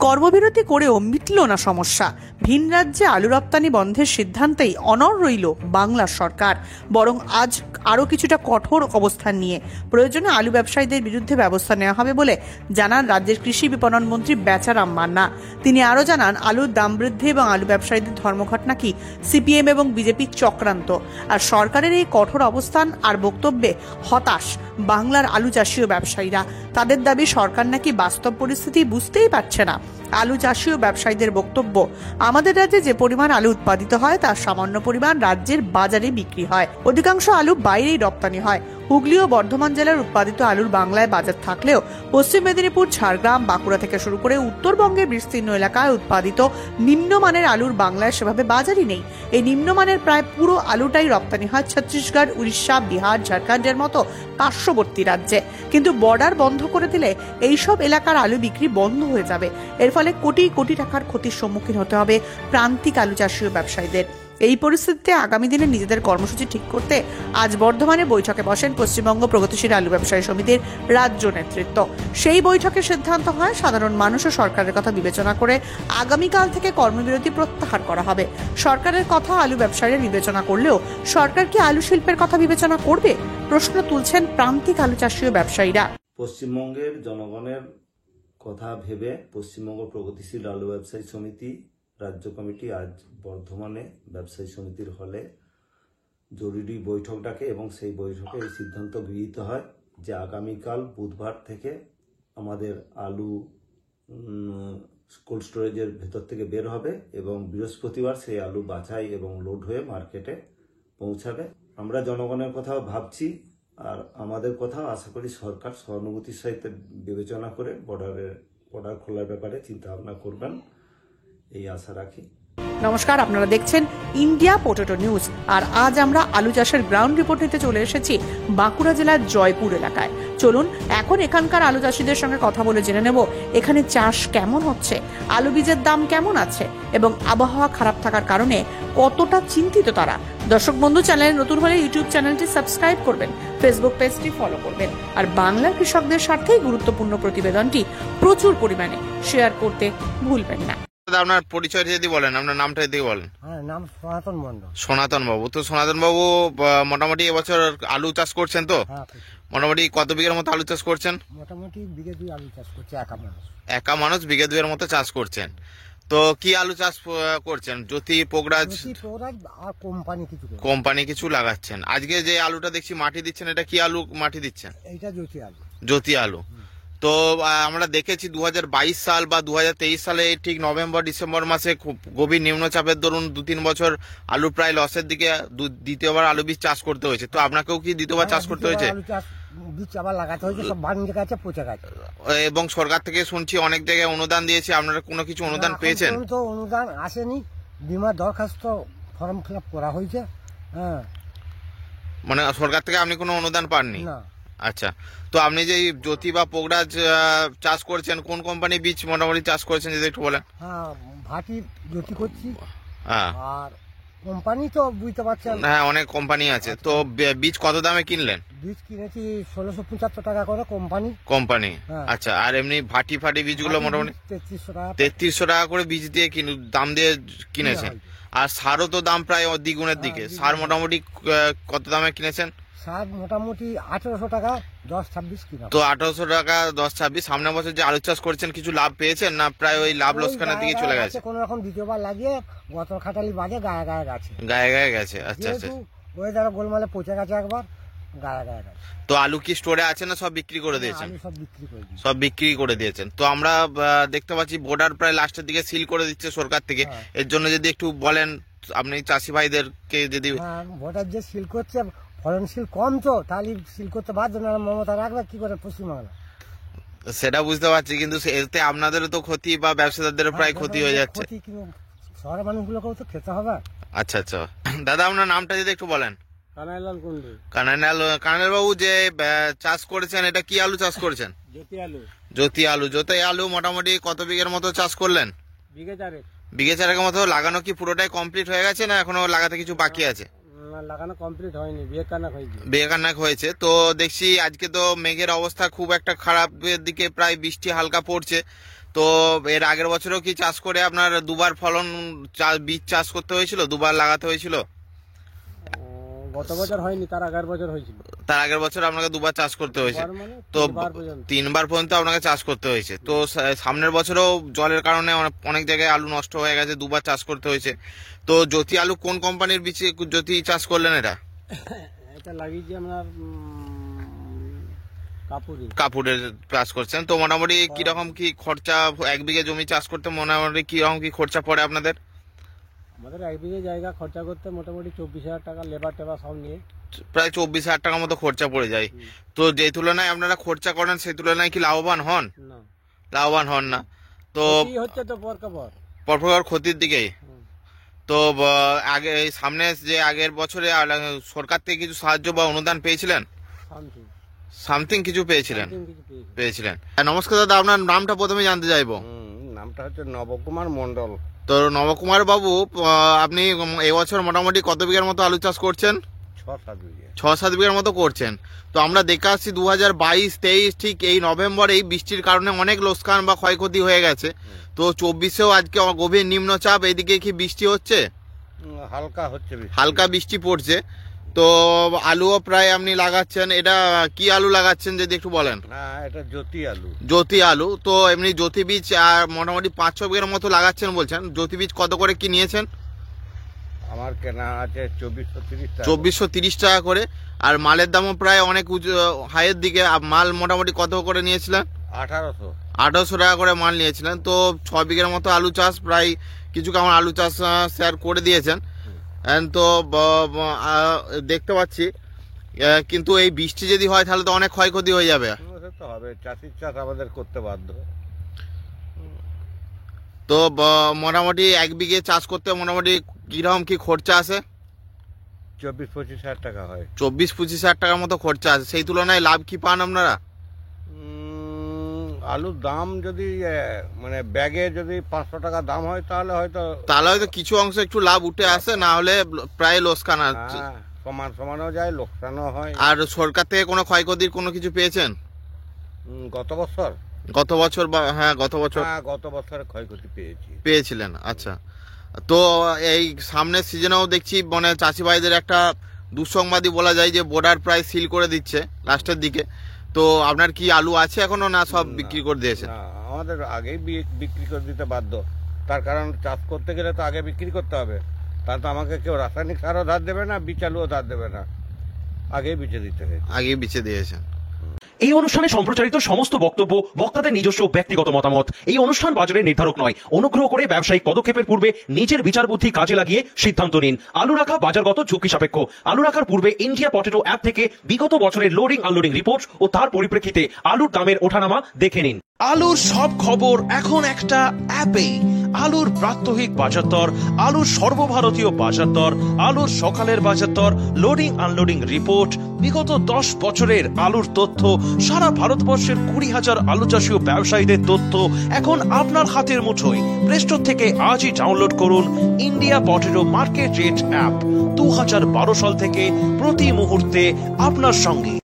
কর্মবিরতি করেও মিটল না সমস্যা। ভিন রাজ্যে আলু রপ্তানি বন্ধের সিদ্ধান্তেই অনড় রইল বাংলার সরকার, বরং আজ আরও কিছুটা কঠোর অবস্থান নিয়ে প্রয়োজনে আলু ব্যবসায়ীদের বিরুদ্ধে ব্যবস্থা নেওয়া হবে বলে জানান রাজ্যের কৃষি বিপণন মন্ত্রী বেচারাম মান্না। তিনি আরও জানান, আলুর দাম বৃদ্ধি এবং আলু ব্যবসায়ীদের ধর্মঘট নাকি সিপিএম এবং বিজেপির চক্রান্ত। আর সরকারের এই কঠোর অবস্থান আর বক্তব্যে হতাশ বাংলার আলু চাষী ও ব্যবসায়ীরা। তাদের দাবি, সরকার নাকি বাস্তব পরিস্থিতি বুঝতেই পারছে না। আলু চাষী ও ব্যবসায়ীদের বক্তব্য, আমাদের রাজ্যে যে পরিমাণ আলু উৎপাদিত হয় তার সামান্য পরিমাণ রাজ্যের বাজারে বিক্রি হয়, অধিকাংশ আলু বাইরেই রপ্তানি হয়। হুগলি ও বর্ধমান জেলার উৎপাদিত আলুর বাংলায় বাজার থাকলেও পশ্চিম মেদিনীপুর, ঝাড়গ্রাম, বাঁকুড়া থেকে শুরু করে উত্তরবঙ্গের বিস্তীর্ণ এলাকায় উৎপাদিত নিম্নমানের আলুর বাংলায় সেভাবে বাজারই নেই। এই নিম্নমানের প্রায় পুরো আলুটাই রপ্তানি হয় ছত্তিশগড়, উড়িষ্যা, বিহার, ঝাড়খণ্ডের মতো পার্শ্ববর্তী রাজ্যে। কিন্তু বর্ডার বন্ধ করে দিলে এইসব এলাকার আলু বিক্রি বন্ধ হয়ে যাবে। এর ফলে কোটি কোটি টাকার ক্ষতির সম্মুখীন হতে হবে প্রান্তিক আলু চাষী ও ব্যবসায়ীদের। এই পরিস্থিতিতে আগামী দিনে নিজেদের কর্মসূচি ঠিক করতে আজ বর্ধমানে বৈঠকে বসেন পশ্চিমবঙ্গ প্রগতিশীল আলু ব্যবসায়ী সমিতির রাজ্য নেতৃত্ব। সেই বৈঠকে সিদ্ধান্ত হয়, সাধারণ মানুষ ও সরকারের কথা বিবেচনা করে আগামীকাল থেকে কর্মবিরতি প্রত্যাহার করা হবে। সরকারের কথা আলু ব্যবসায়ীরা বিবেচনা করলেও সরকার কি আলু শিল্পের কথা বিবেচনা করবে? প্রশ্ন তুলছেন প্রান্তিক আলু চাষী ও ব্যবসায়ীরা। পশ্চিমবঙ্গের জনগণের কথা ভেবে পশ্চিমবঙ্গ প্রগতিশীল আলু ব্যবসায়ী সমিতি রাজ্য কমিটি আজ বর্ধমানে ব্যবসায়ী সমিতির হলে জরুরি বৈঠক ডাকে এবং সেই বৈঠকে এই সিদ্ধান্ত গৃহীত হয় যে আগামীকাল বুধবার থেকে আমাদের আলু কোল্ড স্টোরেজের ভেতর থেকে বের হবে এবং বৃহস্পতিবার সেই আলু বাছাই এবং লোড হয়ে মার্কেটে পৌঁছাবে। আমরা জনগণের কথাও ভাবছি, আর আমাদের কথাও আশা করি সরকার সহানুভূতির সাথে বিবেচনা করে বর্ডার খোলার ব্যাপারে চিন্তা ভাবনা করবেন, এই আশা রাখি। নমস্কার, আপনারা দেখছেন ইন্ডিয়া পোটেটো নিউজ। আর আজ আমরা আলু চাষের গ্রাউন্ড রিপোর্ট নিতে চলে এসেছি বাঁকুড়া জেলার জয়পুর এলাকায়। চলুন এখন এখানকার আলু চাষীদের সঙ্গে কথা বলে জেনে নেব এখানে চাষ কেমন হচ্ছে, আলু বীজের দাম কেমন আছে এবং আবহাওয়া খারাপ থাকার কারণে কতটা চিন্তিত তারা। দর্শক বন্ধু, চ্যানেলে নতুন হলে ইউটিউব চ্যানেলটি সাবস্ক্রাইব করবেন, ফেসবুক পেজটি ফলো করবেন, আর বাংলার কৃষকদের স্বার্থেই গুরুত্বপূর্ণ প্রতিবেদনটি প্রচুর পরিমাণে শেয়ার করতে ভুলবেন না। আপনার পরিচয় যদি বলেন, আপনার নামটা যদি বলেন। হ্যাঁ, নাম সনাতন মন্ডল। সনাতন বাবু, তো সনাতন বাবু মোটামুটি এবছর আলু চাষ করছেন তো? হ্যাঁ, মোটামুটি কত বিঘার মতো আলু চাষ করছেন? মোটামুটি বিঘে 2 আলু চাষ করছে একা মানুষ বিঘে 2 মতো চাষ করছেন। তো কি আলু চাষ করছেন? জ্যোতি, পোগরাজ আর কোম্পানি কিছু লাগাচ্ছেন। আজকে যে আলুটা দেখছি মাটি দিচ্ছেন, এটা কি আলু মাটি দিচ্ছেন? এইটা জ্যোতি আলু। জ্যোতি আলু। তো আমরা দেখেছি 2022 সাল বা 2023 সালে ঠিক নভেম্বর ডিসেম্বর মাসে খুব গভীর নিম্নচাপের দরুন 2-3 বছর আলু প্রায় লসের দিকে, দ্বিতীয়বার আলু বীজ চাষ করতে হয়েছে। তো আপনাকেও কি দ্বিতীয়বার চাষ করতে হয়েছে? বীজ আবার লাগাতে হয়েছে, সব ভাঙে গেছে, পচে গেছে। এবং সরকার থেকে শুনছি অনেক জায়গায় অনুদান দিয়েছে, আপনারা কোনো কিছু অনুদান পেয়েছেন? তো অনুদান আসেনি, বিমার দরখাস্ত ফর্ম ফিল আপ করা হয়েছে। হ্যাঁ, মানে সরকার থেকে আপনি কোনো অনুদান পাননি? না। আচ্ছা, তো আপনি যে জ্যোতি বা পোগরাজ চাষ করছেন, কোন কোম্পানি বীজ মোটামুটি চাষ করেছেন যদি একটু বলেন? হ্যাঁ, ভাটি জ্যোতি করছি। হ্যাঁ, আর কোম্পানি তো বুঝতে পারছেন। হ্যাঁ, অনেক কোম্পানি আছে। তো বীজ কত দামে কিনলেন? বীজ কিনেছি 1675 টাকা করে কোম্পানি। আচ্ছা, আর এমনি ভাটি বীজগুলো মোটামুটি 3300 টাকা করে বীজ দিয়ে দাম দিয়ে কিনেছেন। আর সারও তো দাম প্রায় দ্বিগুণের দিকে। সার মোটামুটি কত দামে কিনেছেন? সার মোটামুটি 1800 টাকা 10-26 কিনা। তো 1800 টাকা 10-26। সামনের বছর যে আলু চাষ করছেন কিছু লাভ পেয়েছেন না প্রায় ওই লাভ লোকসানের দিকে চলে গেছে? কোন রকম দ্বিতীয়বার লাগিয়ে গত খাটালি বাজে গায়ে গেছে। আচ্ছা আচ্ছা, ওই দ্বারা গোলমালে পচে গেছে একবার, গায়ে গেছে। তো আলু কি স্টোরে আছে না সব বিক্রি করে দিয়েছেন? সব বিক্রি করে দিয়েছেন। তো আমরা দেখতে পাচ্ছি বর্ডার প্রায় লাস্টের দিকে সিল করে দিচ্ছে সরকার থেকে। এর জন্য যদি একটু বলেন আপনি চাষি ভাইদেরকে। যদি বর্ডার যে সিল করছে, ফলনশীল কম, তো তাহলে সিল করতে বাধ্য না, মমতা রাখবে কি করে পশ্চিমবাংলা? সেটা বুঝতে পারছি, কিন্তু এতে আপনাদেরও তো ক্ষতি বা ব্যবসাদারদেরও প্রায় ক্ষতি হয়ে যাচ্ছে। শহরের মানুষগুলোকেও তো খেতে হবে। আচ্ছা আচ্ছা, দাদা আপনার নামটা যদি একটু বলেন। কানাইলাল কুন্ডু। কানাইলাল বাবু, যে চাষ করেছেন এটা কি আলু চাষ করেছেন? জ্যোতি আলু মোটামুটি কত বিঘের মতো চাষ করলেন? বিঘে 4 মতো। লাগানো কি পুরোটাই কমপ্লিট হয়ে গেছে না এখনো লাগাতে কিছু বাকি আছে? লাগানো কমপ্লিট হয়নি, বিঘে হয়েছে। তো দেখছি আজকে তো মেঘের অবস্থা খুব একটা খারাপের দিকে, প্রায় বৃষ্টি হালকা পড়ছে। তো এর আগের বছরও কি চাষ করে আপনার দুবার ফলন বীজ চাষ করতে হয়েছিল, দুবার লাগাতে হয়েছিল? গত বছর হয়নি, তার আগের বছর হয়েছিল। তার আগের বছর আপনাকে দুবার চাষ করতে হয়েছে, মানে তো 3বার পর্যন্ত আপনাকে চাষ করতে হয়েছে। তো সামনের বছরও জলের কারণে অনেক জায়গায় আলু নষ্ট হয়ে গেছে, দুবার চাষ করতে হয়েছে। তো জ্যোতি আলু কোন কোম্পানির বীজ জ্যোতি চাষ করলেন? এটা লাগিয়েছি আমরা কাপুরের চাষ করছেন। তো মোটামুটি কিরকম কি খরচা, 1 বিঘে জমি চাষ করতে মোটামুটি কিরকম কি খরচা পড়ে আপনাদের? আমাদের 1 বিঘে জায়গা খরচা করতে মোটামুটি 24,000 টাকা, লেবার টেবার সব নিয়ে প্রায় 24,000 টাকার মতো খরচা পড়ে যায়। তো যে তুলনায় আপনারা খরচা করেন সেই তুলনায় কি লাভবান হন? না, লাভবান হন না। তো হচ্ছে তো পরপর ক্ষতির দিকেই। তো আগে সামনে যে আগের বছরে সরকার থেকে কিছু সাহায্য বা অনুদান পেয়েছিলেন? সামথিং কিছু পেয়েছিলেন? নমস্কার দাদা, আপনার নামটা প্রথমে জানতে চাইবো। নামটা হচ্ছে নবকুমার মন্ডল। তো নবকুমার বাবু, আপনি এবছর মোটামুটি কত বিঘার মতো আলু চাষ করছেন? 6-7 বিঘার মতো করছেন। তো আমরা দেখে আসছি 2022-23 ঠিক এই নভেম্বরে এই বৃষ্টির কারণে অনেক লোকসান বা ক্ষয়ক্ষতি হয়ে গেছে। তো 24-এও আজকে গভীর নিম্নচাপ, এইদিকে কি বৃষ্টি হচ্ছে? হালকা বৃষ্টি পড়ছে। তো আলুও প্রায় আপনি লাগাচ্ছেন, এটা কি আলু লাগাচ্ছেন যদি একটু বলেন? এটা জ্যোতি আলু। তো এমনি জ্যোতি বীজ মোটামুটি 5-6 বিঘার মতো লাগাচ্ছেন বলছেন। জ্যোতি বীজ কত করে কি নিয়েছেন? আমার কেনা আছে 2430 টাকা করে। আর মালের দামও প্রায় অনেক হাইয়ের দিকে। মাল মোটামুটি কত করে নিয়েছিলেন? 1800 টাকা করে মাল নিয়েছিলেন। তো 6 বিঘার মতো আলু চাষ, প্রায় কিছু কেমন আলু চাষ শেয়ার করে দিয়েছেন। তো দেখতে পাচ্ছি, কিন্তু এই বৃষ্টি যদি হয় তাহলে তো অনেক ক্ষয়ক্ষতি হয়ে যাবে। চাষির চাষ আমাদের করতে বাধ্য। তো মোটামুটি 1 বিঘে চাষ করতে মোটামুটি কিরকম কি খরচা আসে? 24-25 হাজার টাকা হয়। 24-25 হাজার টাকার মতো খরচা আছে। সেই তুলনায় লাভ কি পান আপনারা? আলুর দাম যদি মানে ব্যাগে যদি 500 টাকা দাম হয় তাহলে হয়তো কিছু অংশ একটু লাভ উঠে আসে, না হলে প্রায় লোকসান আছে। সমানও যায়, লোকসানও হয়। আর সরকার থেকে কোনো ক্ষয়ক্ষতির কোনো কিছু পেয়েছেন? গত বছর গত বছর ক্ষয়ক্ষতি পেয়েছিলেন। আচ্ছা। তো এই সামনের সিজনেও দেখছি মানে চাষি ভাইদের একটা দুঃসংবাদই বলা যায় যে বর্ডার প্রায় সিল করে দিচ্ছে লাস্টের দিকে। তো আপনার কি আলু আছে এখনো, না সব বিক্রি করে দিয়েছেন? আমাদের আগেই বিক্রি করে দিতে বাধ্য, তার কারণ চাষ করতে গেলে তো আগে বিক্রি করতে হবে। তার তো আমাকে কেউ রাসায়নিক সারও ধার দেবে না, বীজ আলুও ধার দেবে না, আগেই বিচে দিতে হবে। আগেই বিচে দিয়েছেন। এই অনুষ্ঠানে সম্প্রচারিত সমস্ত বক্তব্য বক্তাদের নিজস্ব ব্যক্তিগত মতামত। এই অনুষ্ঠান বাজারের নির্ধারক নয়। অনুগ্রহ করে ব্যবসায়িক পদক্ষেপের পূর্বে নিজের বিচার বুদ্ধি কাজে লাগিয়ে সিদ্ধান্ত নিন। আলু রাখা বাজারগত ঝুঁকি সাপেক্ষ। আলু রাখার পূর্বে ইন্ডিয়া পটেটো অ্যাপ থেকে বিগত বছরের লোডিং আনলোডিং রিপোর্ট ও তার পরিপ্রেক্ষিতে আলুর দামের ওঠানামা দেখে নিন। আলুর সব খবর এখন একটা অ্যাপে। আলুর প্রাত্যহিক বাজার দর, আলুর সর্বভারতীয় বাজার দর, আলুর সকালের বাজার দর, লোডিং আনলোডিং রিপোর্ট, বিগত 10 বছরের আলুর তথ্য, সারা ভারতবর্ষের 20,000 আলু চাষী ও ব্যবসায়ীদের তথ্য এখন আপনার হাতের মুঠোয়। প্লে স্টোর থেকে আজই ডাউনলোড করুন India potato market rate app. 2012 সাল থেকে প্রতি মুহূর্তে আপনার সঙ্গে।